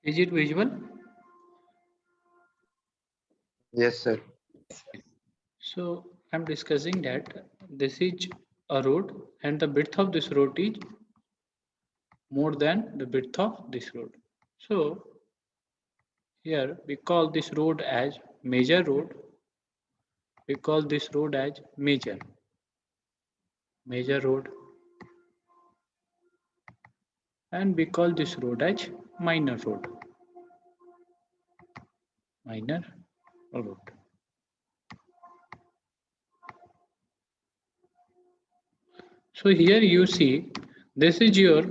Is it visual? Yes, sir. So I'm discussing that this is a road and the width of this road is more than the width of this road. So here we call this road as major road. We call this road as major road, and we call this road as minor road, minor road. So here you see this is your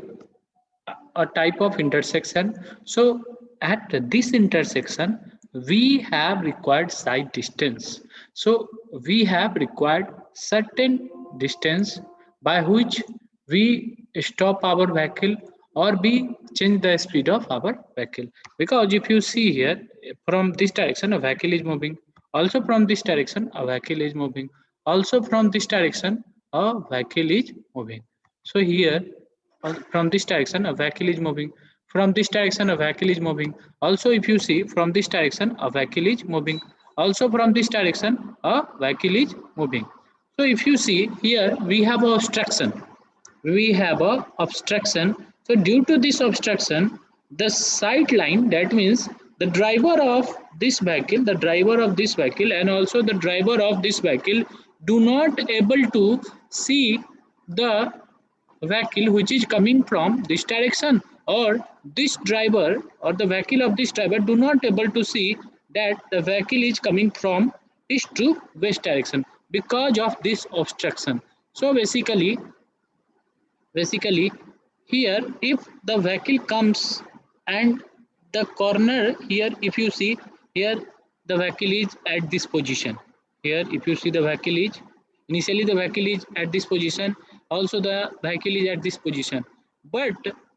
a type of intersection. So at this intersection, we have required side distance. So we have required certain distance by which we stop our vehicle or we change the speed of our vehicle. Because if you see here, from this direction a vehicle is moving, also from this direction a vehicle is moving, also from this direction a vehicle is moving. So here from this direction a vehicle is moving, from this direction a vehicle is moving, also if you see from this direction a vehicle is moving, also from this direction a vehicle is moving. So if you see here we have a obstruction, so due to this obstruction the sight line, that means the driver of this vehicle and also the driver of this vehicle do not able to see the vehicle which is coming from this direction, or this driver or the vehicle of this driver do not able to see that the vehicle is coming from east to west direction because of this obstruction. So basically here if the vehicle comes and the corner here, if you see here the vehicle is at this position, here if you see the vehicle is initially the vehicle is at this position, also the vehicle is at this position, but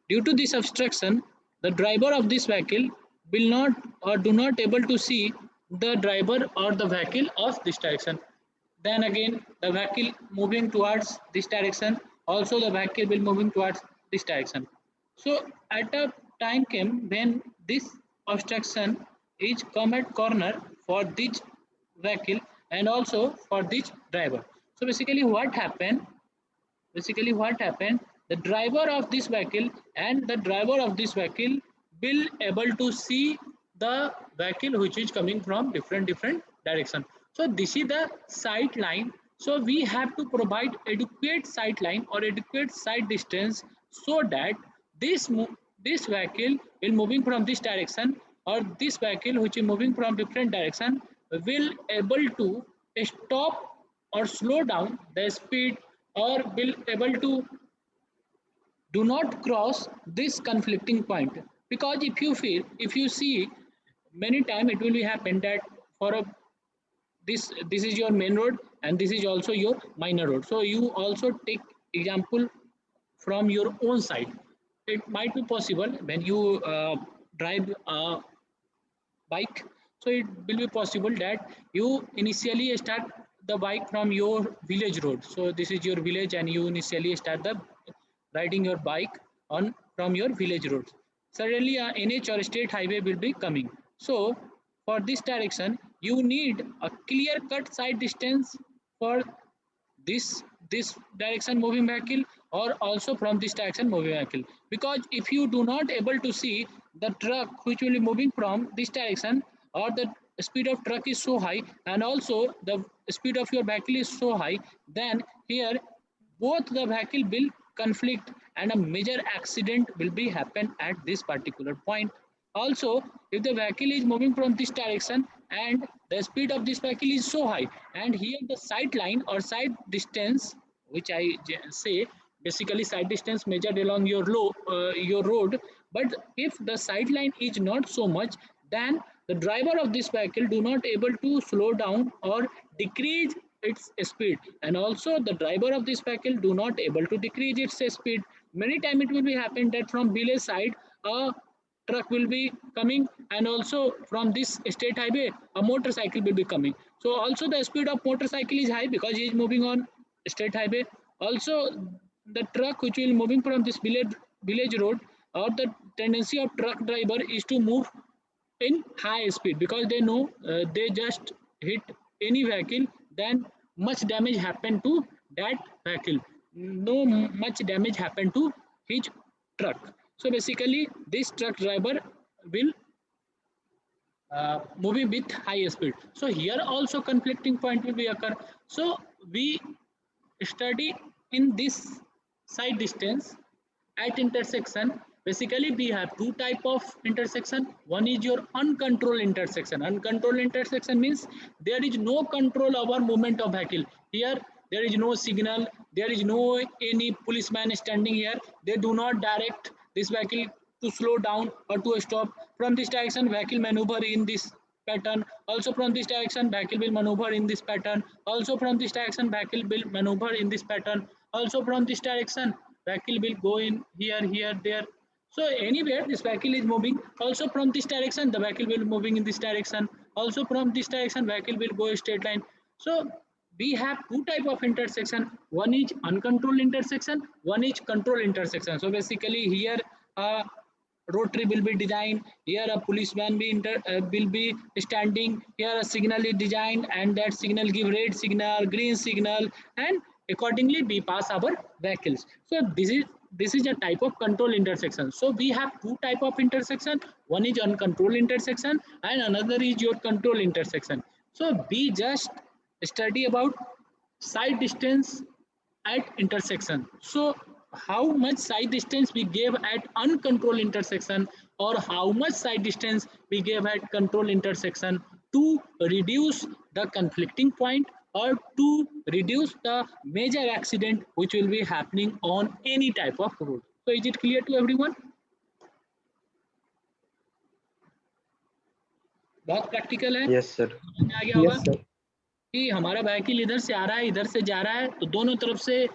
due to this obstruction the driver of this vehicle will not or do not able to see the driver or the vehicle of this direction. Then again the vehicle moving towards this direction, also the vehicle will moving towards this direction. So at a time came when this obstruction is come at corner for this vehicle and also for this driver. So basically what happened, the driver of this vehicle and the driver of this vehicle will able to see the vehicle which is coming from different direction. So this is the sight line. So we have to provide adequate sight line or adequate sight distance so that this vehicle will moving from this direction or this vehicle which is moving from different direction will able to stop or slow down the speed or will able to do not cross this conflicting point. Because if you see many time it will be happen that for a this is your main road and this is also your minor road, so you also take example from your own side. It might be possible when you drive a bike, so it will be possible that you initially start the bike from your village road. So this is your village and you initially start the riding your bike on from your village road. Suddenly a NH or state highway will be coming. So for this direction you need a clear cut side distance for this direction moving vehicle or also from this direction moving vehicle. Because if you do not able to see the truck which will be moving from this direction, or the speed of truck is so high and also the speed of your vehicle is so high, then here both the vehicle will conflict and a major accident will be happen at this particular point. Also if the vehicle is moving from this direction and the speed of this vehicle is so high, and here the sight line or side distance which say basically side distance measured along your road, but if the sight line is not so much, then the driver of this vehicle do not able to slow down or decrease its speed, and also the driver of this vehicle do not able to decrease its speed. Many time it will be happen that from village side a truck will be coming and also from this state highway a motorcycle will be coming. So also the speed of motorcycle is high because he is moving on state highway. Also the truck which will moving from this village road, or the tendency of truck driver is to move in high speed, because they know they just hit any vehicle, then much damage happen to that vehicle, no much damage happen to his truck. So basically this truck driver will moving with high speed. So here also conflicting point will be occur. So we study in this side distance at intersection. Basically we have two type of intersection. One is your uncontrolled intersection. Uncontrolled intersection means there is no control over movement of vehicle. Here there is no signal, there is no any policeman standing here, they do not direct this vehicle to slow down or to stop. From this direction vehicle maneuver in this pattern, also from this direction vehicle will maneuver in this pattern, also from this direction vehicle will maneuver in this pattern, also from this direction vehicle will go in here, here, there. So anywhere this vehicle is moving, also from this direction the vehicle will moving in this direction, also from this direction vehicle will go a straight line. So we have two type of intersection, one is uncontrolled intersection, one is controlled intersection. So basically here rotary will be designed, here a policeman will be standing, here a signal is designed and that signal give red signal, green signal, and accordingly we pass our vehicles. So this is a type of control intersection. So we have two type of intersection, one is uncontrolled intersection and another is your control intersection. So we just study about side distance at intersection. So how much side distance we gave at uncontrolled intersection, or how much side distance we gave at control intersection to reduce the conflicting point or to reduce the major accident which will be happening on any type of road. So is it clear to everyone? बहुत practical है, Yes, sir. समझ में आ गया होगा Yes, sir. कि हमारा vehicle इधर से आ रहा है, इधर से जा रहा है, तो दोनों तरफ से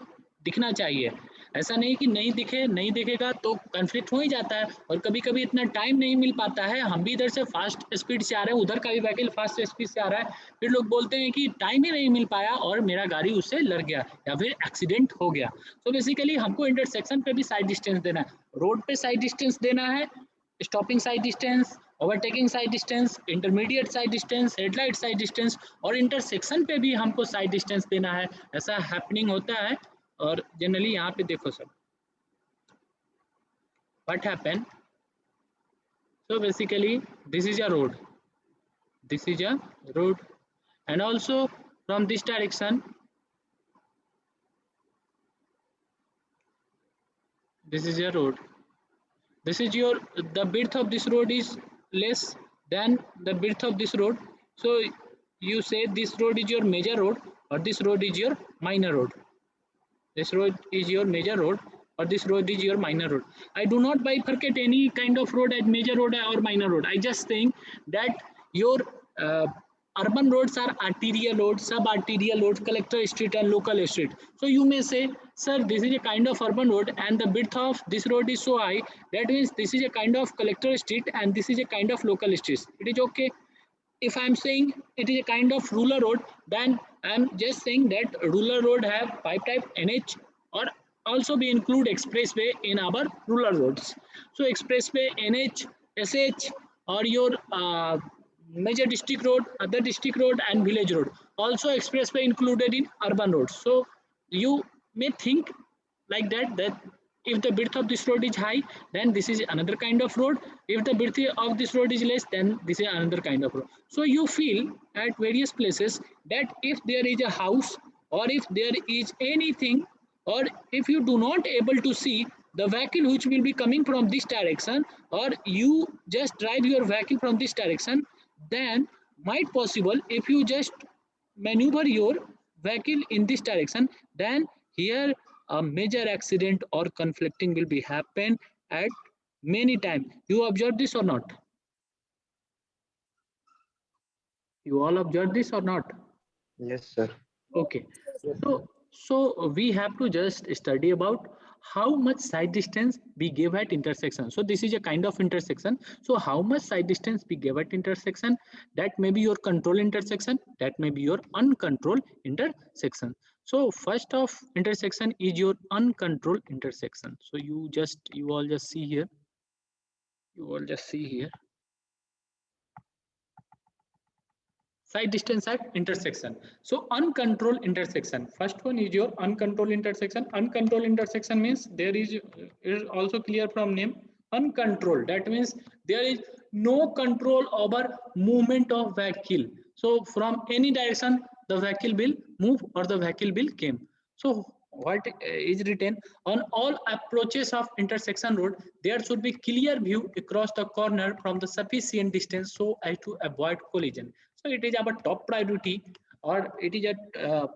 दिखना चाहिए। ऐसा नहीं कि नहीं दिखे, नहीं दिखेगा तो कॉन्फ्लिक्ट हो ही जाता है, और कभी कभी इतना टाइम नहीं मिल पाता है, हम भी इधर से फास्ट स्पीड से आ रहे हैं, उधर का भी व्हीकल फास्ट स्पीड से आ रहा है, फिर लोग बोलते हैं कि टाइम ही नहीं मिल पाया और मेरा गाड़ी उससे लड़ गया या फिर एक्सीडेंट हो गया। तो बेसिकली हमको इंटरसेक्शन पे भी साइड डिस्टेंस देना है, रोड पे साइड डिस्टेंस देना है, stopping side distance, overtaking side distance, intermediate side distance, headlight side distance, और इंटरसेक्शन पे भी हमको साइड डिस्टेंस देना है। ऐसा हैपनिंग होता है। और जनरली यहाँ पे देखो सब what happen. So basically this is a road, this is a road, and also from this direction this is a road, this is your, the width of this road is less than the width of this road. So you say this road is your major road or this road is your minor road, this road is your major road or this road is your minor road. I do not bifurcate any kind of road as major road or minor road. I just think that your urban roads are arterial roads, sub-arterial roads, collector street and local street. So you may say, sir, this is a kind of urban road and the width of this road is so high, that means this is a kind of collector street and this is a kind of local street. It is okay. If I am saying it is a kind of rural road, then I am just saying that rural road have 5 type NH, or also we include expressway in our rural roads. So expressway, NH, SH, or your major district road, other district road and village road. Also expressway included in urban roads. So you may think like that if the width of this road is high, then this is another kind of road. If the width of this road is less, then this is another kind of road. So you feel at various places that if there is a house, or if there is anything, or if you do not able to see the vehicle which will be coming from this direction, or you just drive your vehicle from this direction, then might possible if you just maneuver your vehicle in this direction, then here a major accident or conflicting will be happen at many times. You observe this or not? You all observe this or not? Yes, sir. Okay. Yes, So we have to just study about how much side distance we give at intersection. So this is a kind of intersection. So how much side distance we give at intersection, that may be your control intersection, that may be your uncontrolled intersection. So first of intersection is your uncontrolled intersection. So you all just see here. You will just see here. Side distance at intersection. So uncontrolled intersection. First one is your uncontrolled intersection. Uncontrolled intersection means there is also clear from name. Uncontrolled. That means there is no control over movement of vehicle. So from any direction the vehicle will move or the vehicle will came. So what is written on all approaches of intersection road, there should be clear view across the corner from the sufficient distance so as to avoid collision. So it is our top priority, or it is a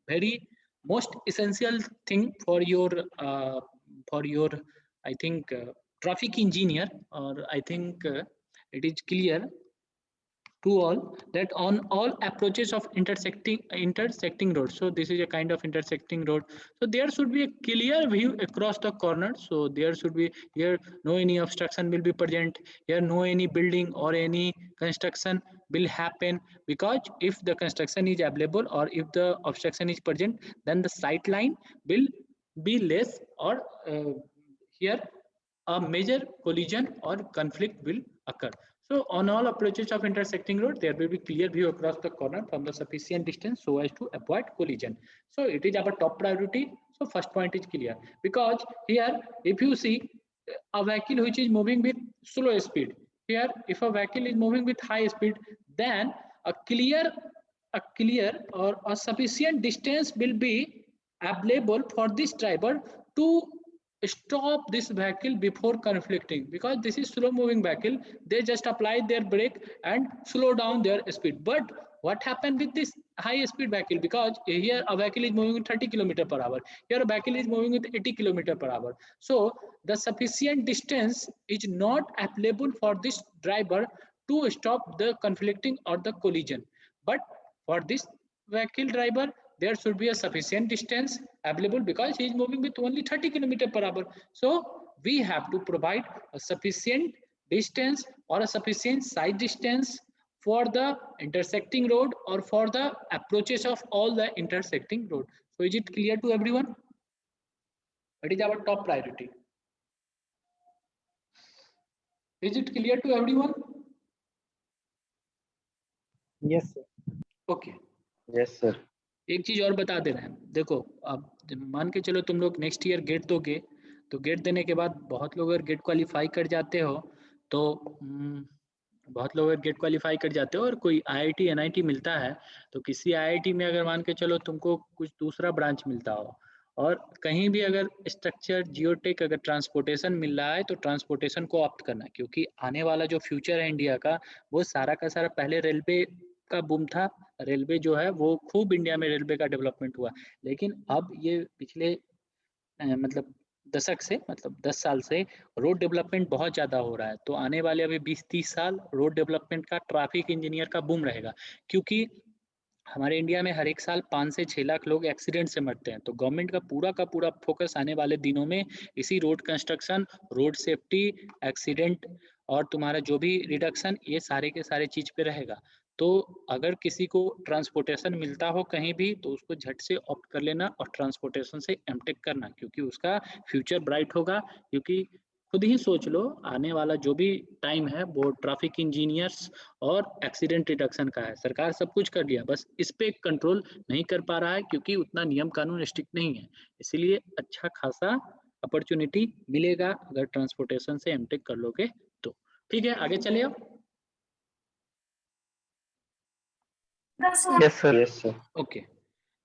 very most essential thing for your I think traffic engineer, or I think it is clear to all that on all approaches of intersecting roads. So this is a kind of intersecting road, so there should be a clear view across the corner. So there should be here no any obstruction will be present here, no any building or any construction will happen, because if the construction is available or if the obstruction is present, then the sight line will be less, or here a major collision or conflict will occur. So on all approaches of intersecting road, there will be clear view across the corner from the sufficient distance so as to avoid collision. So it is our top priority. So first point is clear, because here if you see a vehicle which is moving with slow speed, here if a vehicle is moving with high speed, then a clear or a sufficient distance will be available for this driver to stop this vehicle before conflicting, because this is slow moving vehicle, they just apply their brake and slow down their speed. But what happened with this high speed vehicle, because here a vehicle is moving with 30 km per hour, here a vehicle is moving with 80 km per hour, so the sufficient distance is not available for this driver to stop the conflicting or the collision. But for this vehicle driver, there should be a sufficient distance available, because he is moving with only 30 km per hour. So we have to provide a sufficient distance or a sufficient side distance for the intersecting road or for the approaches of all the intersecting road. So is it clear to everyone? It is our top priority. Is it clear to everyone? Yes, sir. Okay. Yes, sir. एक चीज और बता दे रहे हैं, देखो अब मान के चलो तुम लोग नेक्स्ट ईयर गेट दोगे, तो गेट देने के बाद बहुत लोग अगर गेट क्वालिफाई कर जाते हो तो बहुत लोग अगर गेट क्वालिफाई कर जाते हो और कोई आईआईटी एनआईटी मिलता है, तो किसी आईआईटी में अगर मान के चलो तुमको कुछ दूसरा ब्रांच मिलता हो, और कहीं भी अगर स्ट्रक्चर जियोटेक अगर ट्रांसपोर्टेशन मिल रहा है, तो ट्रांसपोर्टेशन को ऑप्ट करना, क्योंकि आने वाला जो फ्यूचर है इंडिया का, वो सारा का सारा पहले रेलवे का बूम था। रेलवे जो है वो खूब इंडिया में रेलवे का डेवलपमेंट हुआ, लेकिन अब ये पिछले मतलब दशक से, मतलब 10 साल से रोड डेवलपमेंट बहुत ज़्यादा हो रहा है। तो आने वाले अभी 20-30 साल रोड डेवलपमेंट का, ट्रैफिक इंजीनियर का बूम रहेगा, क्योंकि हमारे इंडिया में हर एक साल 5 से 6 लाख लोग एक्सीडेंट से मरते हैं। तो गवर्नमेंट का पूरा फोकस आने वाले दिनों में इसी road construction, road safety, accident और तुम्हारा जो भी रिडक्शन, ये सारे के सारे चीज़ पे रहेगा। तो अगर किसी को ट्रांसपोर्टेशन मिलता हो कहीं भी, तो उसको झट से ऑप्ट कर लेना और ट्रांसपोर्टेशन से एमटेक करना, क्योंकि उसका फ्यूचर ब्राइट होगा। क्योंकि खुद ही सोच लो, आने वाला जो भी टाइम है वो ट्रैफिक इंजीनियर्स और एक्सीडेंट रिडक्शन का है। सरकार सब कुछ कर लिया, बस इस पे कंट्रोल नहीं कर पा रहा है, क्योंकि उतना नियम कानून स्ट्रिक्ट नहीं है। इसीलिए अच्छा खासा अपॉर्चुनिटी मिलेगा अगर ट्रांसपोर्टेशन से एमटेक कर लोगे तो। ठीक है, आगे चले अब। Yes, sir. Yes, sir. Okay,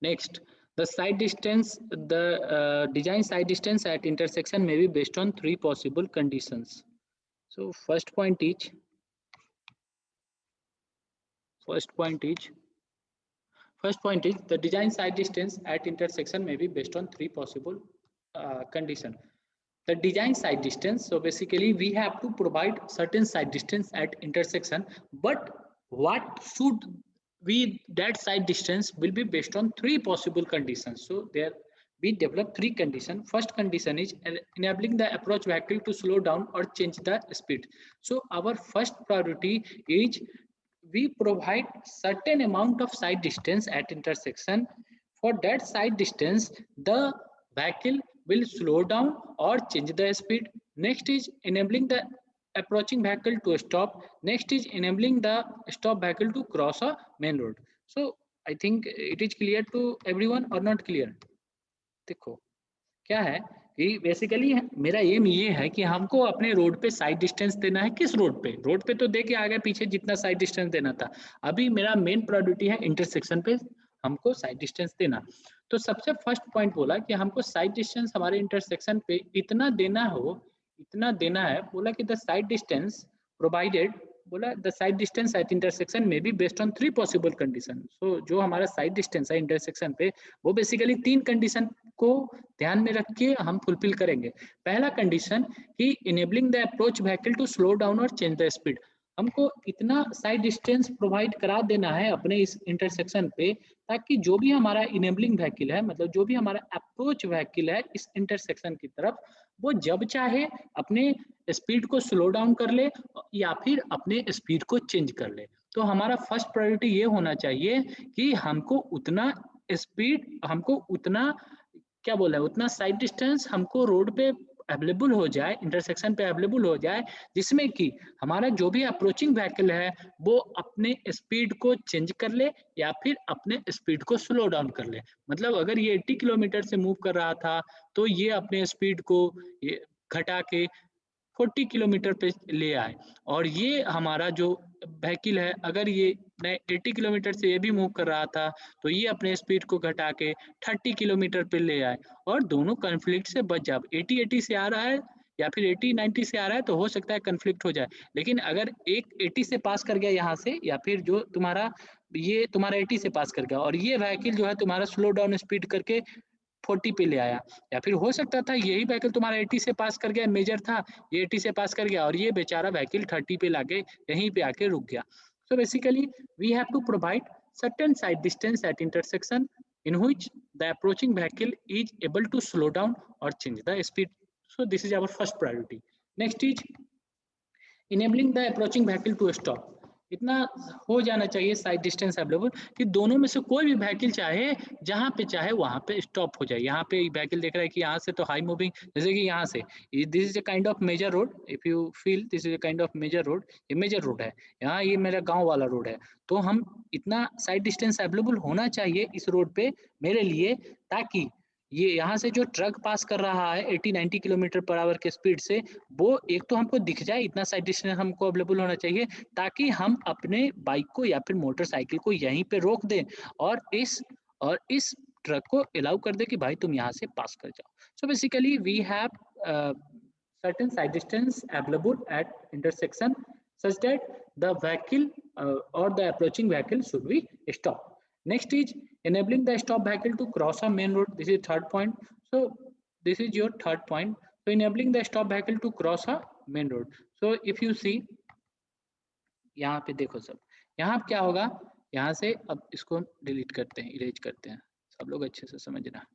next, the side distance, the design side distance at intersection may be based on 3 possible conditions. So first point is the design side distance at intersection may be based on 3 possible condition. The design side distance, so basically we have to provide certain side distance at intersection, but what should we, that side distance will be based on 3 possible conditions. So there we develop 3 conditions. First condition is enabling the approach vehicle to slow down or change the speed. So our first priority is we provide certain amount of side distance at intersection. For that side distance, the vehicle will slow down or change the speed. Next is enabling the approaching vehicle to stop. Next is enabling the stop vehicle to cross a main road. So I think it is clear to everyone or not clear? देखो क्या है कि basically मेरा M ये है कि हमको अपने रोड पे साइड डिस्टेंस देना है। किस रोड पे तो दे के आगे पीछे जितना साइड डिस्टेंस देना था। अभी मेरा मेन प्रायोरिटी है इंटरसेक्शन पे हमको साइड डिस्टेंस देना। तो सबसे फर्स्ट पॉइंट बोला कि हमको साइड डिस्टेंस हमारे इंटरसेक्शन पे इतना देना है। बोला कि द साइड डिस्टेंस प्रोवाइडेड, बोला the side distance at intersection में be based on 3 possible condition. So जो हमारा साइड डिस्टेंस है इंटरसेक्शन पे वो बेसिकली 3 कंडीशन को ध्यान में रख के हम फुलफिल करेंगे। पहला कंडीशन कि enabling the approach vehicle to slow down और चेंज द स्पीड। हमको इतना साइड डिस्टेंस प्रोवाइड करा देना है अपने इस इंटरसेक्शन पे ताकि जो भी हमारा इनेबलिंग व्हीकल है, मतलब जो भी हमारा अप्रोच व्हीकल है इस इंटरसेक्शन की तरफ, वो जब चाहे अपने स्पीड को स्लो डाउन कर ले या फिर अपने स्पीड को चेंज कर ले। तो हमारा फर्स्ट प्रायोरिटी ये होना चाहिए कि हमको उतना स्पीड, हमको उतना क्या बोला है, उतना साइड डिस्टेंस हमको रोड पे अवेलेबल हो जाए, इंटरसेक्शन पे अवेलेबल हो जाए, जिसमें कि हमारा जो भी अप्रोचिंग व्हीकल है वो अपने स्पीड को चेंज कर ले या फिर अपने स्पीड को स्लो डाउन कर ले। मतलब अगर ये 80 किलोमीटर से मूव कर रहा था तो ये अपने स्पीड को ये घटा के 40 किलोमीटर पे ले आए, और ये हमारा जो व्हीकल है अगर ये 80 किलोमीटर से ये भी मूव कर रहा था तो ये अपने स्पीड को घटा के 30 किलोमीटर पे ले आए और दोनों कन्फ्लिक्ट से बच जाए। 80 से आ रहा है या फिर 80-90 से आ रहा है तो हो सकता है कन्फ्लिक्ट हो जाए, लेकिन अगर एक 80 से पास कर गया यहाँ से, या फिर जो तुम्हारा 80 से पास कर गया और ये व्हीकल जो है तुम्हारा स्लो डाउन स्पीड करके 40 पे ले आया, या फिर हो सकता था यही व्हीकल तुम्हारा 80 से पास कर गया, मेजर था, ये 80 से पास कर गया और ये बेचारा व्हीकल 30 पे लाके यहीं पे आके रुक गया। So basically we have to provide certain side distance at intersection in which the approaching vehicle is able to slow down or change the speed. So this is our first priority. Next is enabling the approaching vehicle to stop. इतना हो जाना चाहिए side distance available कि दोनों में से कोई भी व्हीकल चाहे जहाँ पे चाहे वहाँ पे स्टॉप हो जाए। यहाँ पे व्हीकल देख रहा है कि यहाँ से तो हाई मूविंग, जैसे कि यहाँ से this is a kind of major road, if you feel this is a kind of major road, ये मेजर रोड है, यहाँ ये मेरा गांव वाला रोड है, तो हम इतना साइड डिस्टेंस अवेलेबल होना चाहिए इस रोड पे मेरे लिए, ताकि ये यहाँ से जो ट्रक पास कर रहा है 80-90 किलोमीटर पर आवर के स्पीड से, वो एक तो हमको दिख जाए, इतना साइड डिस्टेंस हमको अवेलेबल होना चाहिए ताकि हम अपने बाइक को या फिर मोटरसाइकिल को यहीं पे रोक दें और इस ट्रक को अलाउ कर दे कि भाई तुम यहाँ से पास कर जाओ। So basically we have certain side distance available at intersection such that the vehicle or the approaching vehicle should be stopped. Next is enabling the stop vehicle to cross a main road. This is third point. So this is your third point. So enabling the stop vehicle to cross a main road. So if you see यहाँ पे देखो सब, यहाँ क्या होगा, यहाँ से अब इसको डिलीट करते हैं, इरेज करते हैं, सब लोग अच्छे से समझना।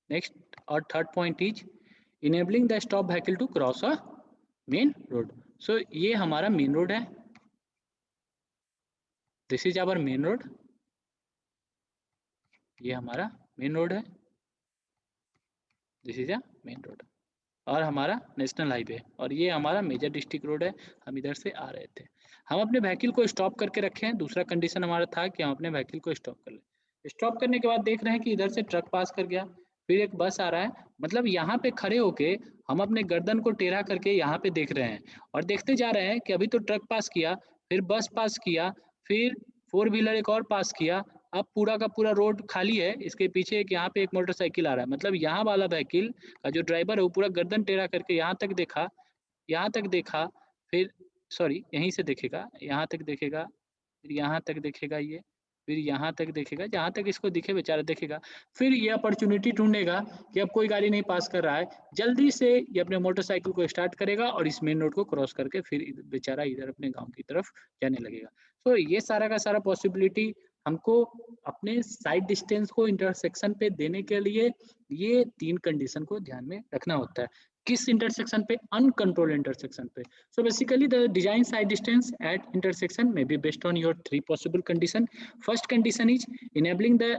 Next or third point is enabling the stop vehicle to cross a main road. So ये हमारा मेन रोड है, this is our main road, ये हमारा मेन रोड है, this is a main road, और हमारा नेशनल हाईवे, और ये हमारा मेजर डिस्ट्रिक्ट रोड है। हम इधर से आ रहे थे, हम अपने व्हीकल को स्टॉप करके रखे हैं। दूसरा कंडीशन हमारा था कि हम अपने व्हीकल को स्टॉप कर ले। स्टॉप करने के बाद देख रहे हैं कि इधर से ट्रक पास कर गया, फिर एक बस आ रहा है, मतलब यहाँ पे खड़े होके हम अपने गर्दन को टेढ़ा करके यहाँ पे देख रहे हैं और देखते जा रहे हैं कि अभी तो ट्रक पास किया, फिर बस पास किया, फिर 4 व्हीलर एक और पास किया, अब पूरा का पूरा रोड खाली है, इसके पीछे एक यहाँ पे एक मोटरसाइकिल आ रहा है। मतलब यहाँ वाला व्हीकल का जो ड्राइवर है वो पूरा गर्दन टेढ़ा करके यहाँ तक देखा, फिर सॉरी यहीं से देखेगा, यहाँ तक देखेगा, फिर यहाँ तक देखेगा, ये फिर यहाँ तक देखेगा, जहाँ तक इसको दिखे बेचारा देखेगा, फिर ये अपॉर्चुनिटी ढूंढेगा कि अब कोई गाड़ी नहीं पास कर रहा है, जल्दी से ये अपने मोटरसाइकिल को स्टार्ट करेगा और इस मेन रोड को क्रॉस करके फिर बेचारा इधर अपने गांव की तरफ जाने लगेगा। तो ये सारा का सारा पॉसिबिलिटी हमको अपने साइड डिस्टेंस को इंटरसेक्शन पे देने के लिए ये 3 कंडीशन को ध्यान में रखना होता है। किस इंटरसेक्शन पे? अनकंट्रोल्ड इंटरसेक्शन पे। So basically the design side distance at intersection may be based on your 3 possible condition. First condition is enabling the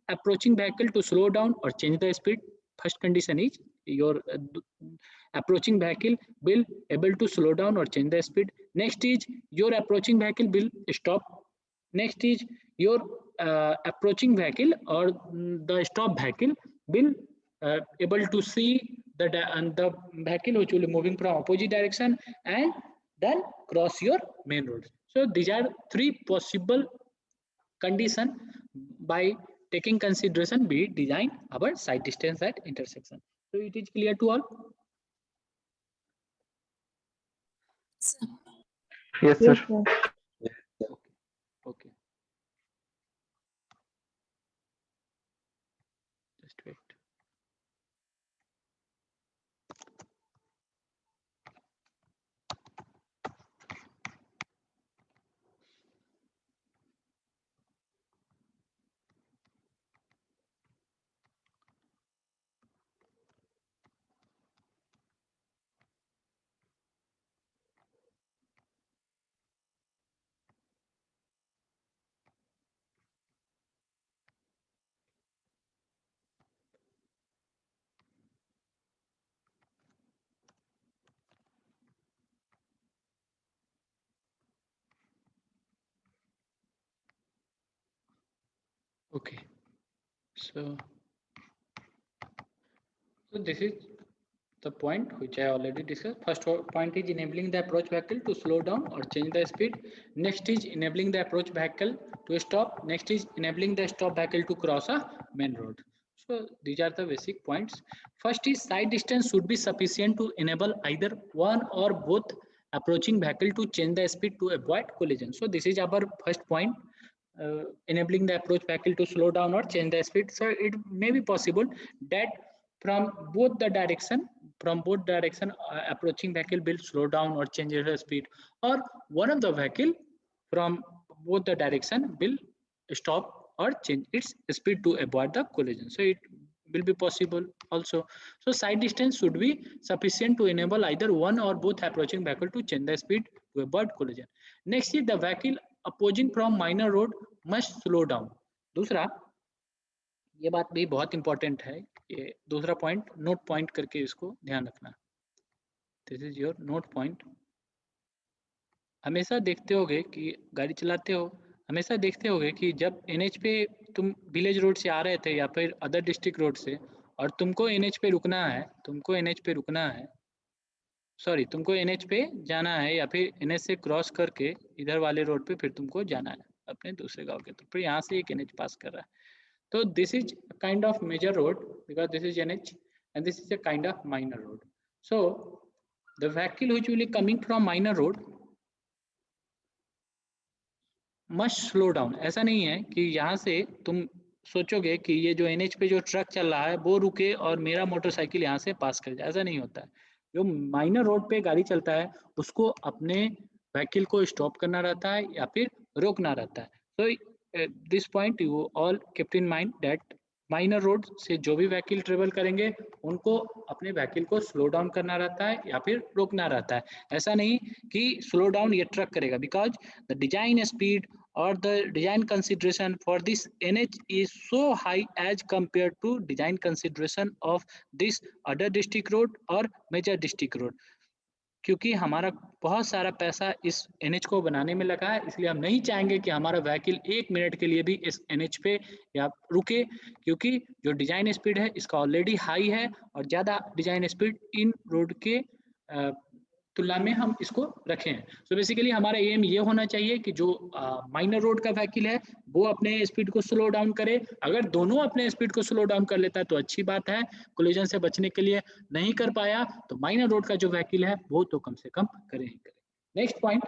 approaching vehicle to slow down or change the speed. First condition is your approaching vehicle will able to slow down or change the speed. Next is your approaching vehicle will stop. Next is your approaching vehicle or the stop vehicle will able to see the vehicle which will be moving from opposite direction and then cross your main road. So these are three possible condition by taking consideration be design our side distance at intersection. So it is clear to all. Yes, Yes, sir. sir. Okay, just wait. Okay, so this is the point which I already discussed. First point is enabling the approach vehicle to slow down or change the speed. Next is enabling the approach vehicle to stop. Next is enabling the stop vehicle to cross a main road. So these are the basic points. First is side distance should be sufficient to enable either one or both approaching vehicle to change the speed to avoid collision. So this is our first point. Enabling the approach vehicle to slow down or change the speed. So it may be possible that from both the direction approaching vehicle will slow down or change the speed, or one of the vehicle from both the direction will stop or change its speed to avoid the collision. So it will be possible also. So side distance should be sufficient to enable either one or both approaching vehicle to change the speed to avoid collision. Next is the vehicle opposing from minor road must slow down. दूसरा ये बात भी बहुत important है, ये दूसरा point note point करके इसको ध्यान रखना. This is your note point. हमेशा देखते होगे कि गाड़ी चलाते हो, हमेशा देखते होगे कि जब एनएच पे तुम विलेज रोड से आ रहे थे या फिर अदर डिस्ट्रिक्ट रोड से और तुमको एनएच पे रुकना है, तुमको एनएच पे जाना है या फिर एनएच से क्रॉस करके इधर वाले रोड पे फिर तुमको जाना है अपने दूसरे गांव के, तो फिर यहाँ से एक एनएच पास कर रहा है. So this is a kind of major road because this is NH and this is a kind of minor road. So the vehicle which will be coming from minor road must slow down. ऐसा नहीं है कि यहाँ से तुम सोचोगे कि ये जो NH पे जो ट्रक चल रहा है वो रुके और मेरा मोटरसाइकिल यहाँ से पास कर जाए, ऐसा नहीं होता है. जो माइनर रोड पे गाड़ी चलता है उसको अपने व्हीकल को स्टॉप करना रहता है या फिर रोकना रहता है. So this point you all kept in mind that minor road से जो भी व्हीकल ट्रेवल करेंगे उनको अपने व्हीकल को स्लो डाउन करना रहता है या फिर रोकना रहता है. ऐसा नहीं कि स्लो डाउन ये ट्रक करेगा, because the design speed or the design consideration for this NH is so high as compared to design consideration of this other district road or major district road. क्योंकि हमारा बहुत सारा पैसा इस NH को बनाने में लगा है, इसलिए हम नहीं चाहेंगे कि हमारा व्हीकल एक मिनट के लिए भी इस NH पे या रुके, क्योंकि जो डिजाइन स्पीड है इसका ऑलरेडी हाई है और ज़्यादा डिजाइन स्पीड इन रोड के तुलना में हम इसको रखें. सो बेसिकली हमारा एम ये होना चाहिए कि जो माइनर रोड का व्हीकल है वो अपने स्पीड को स्लो डाउन करे. अगर दोनों अपने स्पीड को स्लो डाउन कर लेता है तो अच्छी बात है, कोलिजन से बचने के लिए. नहीं कर पाया तो माइनर रोड का जो व्हीकल है वो तो कम से कम करे ही करे. Next point,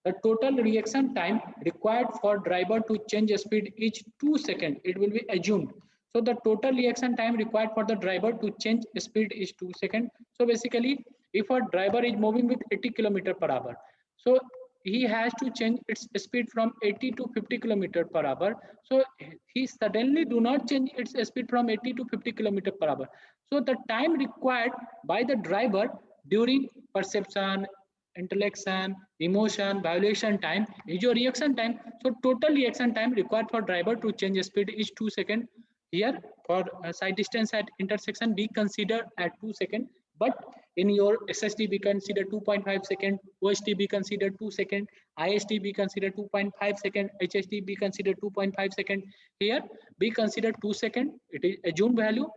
the total reaction time required for driver to change speed is 2 seconds. It will be assumed. So the total reaction time required for the driver to change speed is 2 seconds. So basically, if a driver is moving with 80 km per hour, so he has to change its speed from 80 to 50 km per hour. So he suddenly do not change its speed from 80 to 50 km per hour. So the time required by the driver during perception, intellection, emotion, violation time is your reaction time. So total reaction time required for driver to change speed is 2 seconds. here for side distance at intersection be considered at 2 seconds, but in your SSD be considered 2.5 second, OSD be considered 2 second, ISD be considered 2.5 second, HSD be considered 2.5 second. Here be considered 2 second, it is assumed value,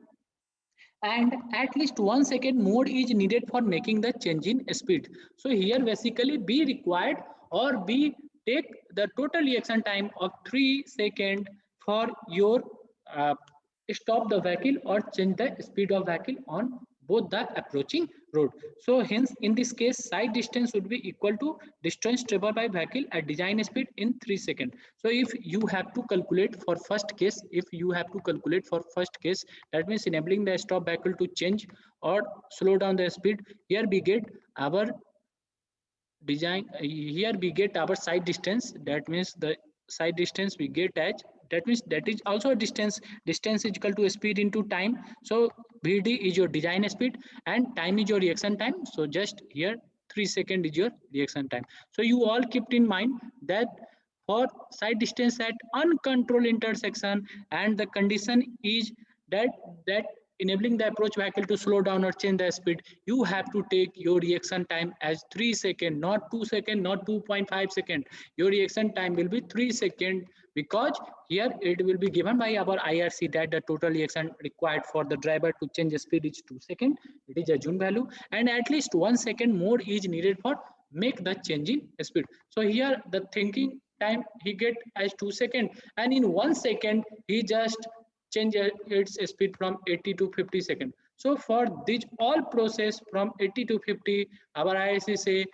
and at least 1 second more is needed for making the change in speed. So here basically be required or be take the total reaction time of 3 seconds for your uh, stop the vehicle or change the speed of vehicle on both the approaching road. So hence in this case side distance would be equal to distance traveled by vehicle at design speed in 3 seconds. So if you have to calculate for first case, that means enabling the stop vehicle to change or slow down the speed, here we get our design, here we get our side distance, that means the side distance we get as, that means that is also a distance is equal to speed into time. So Vd is your design speed and time is your reaction time, so just here 3 seconds is your reaction time. So you all kept in mind that for side distance at uncontrolled intersection and the condition is that enabling the approach vehicle to slow down or change the speed, you have to take your reaction time as 3 seconds, not 2 seconds, not 2.5 seconds. Your reaction time will be 3 seconds, because here it will be given by our IRC that the total reaction required for the driver to change the speed is 2 seconds. It is a June value, and at least 1 second more is needed for make the change in speed. So here the thinking time he get as 2 seconds, and in 1 second he just change its speed from 80 to 50 seconds. So for this all process from 80 to 50, our IIC say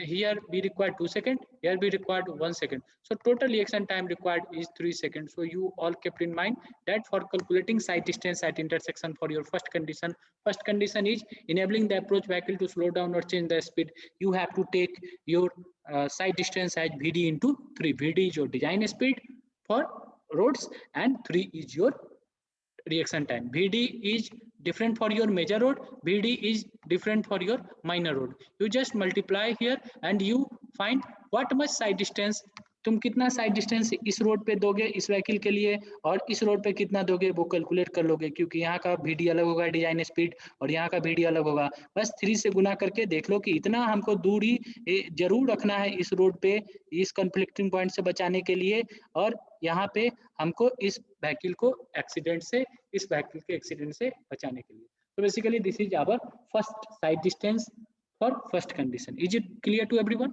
here we require 2 seconds, here we required 1 second. So total reaction time required is 3 seconds. So you all kept in mind that for calculating side distance at intersection for your first condition is enabling the approach vehicle to slow down or change the speed. You have to take your side distance as Vd into 3. Vd is your design speed for roads and 3 is your reaction time. Vd is different for your major road, Vd is different for your minor road. You just multiply here and you find what much side distance, तुम कितना side distance इस road पे दोगे इस vehicle के लिए और इस रोड पे कितना दोगे वो कैलकुलेट कर लोगे, क्योंकि यहाँ का Vd अलग होगा डिजाइन स्पीड और यहाँ का Vd अलग होगा. बस 3 से गुना करके देख लो कि इतना हमको दूरी जरूर रखना है इस रोड पे इस कन्फ्लिक्टिंग पॉइंट से बचाने के लिए, और यहाँ पे हमको इस व्हीकल को एक्सीडेंट से इस व्हीकल के एक्सीडेंट से बचाने के लिए. So basically this is our first side distance for first condition. Is it clear to everyone?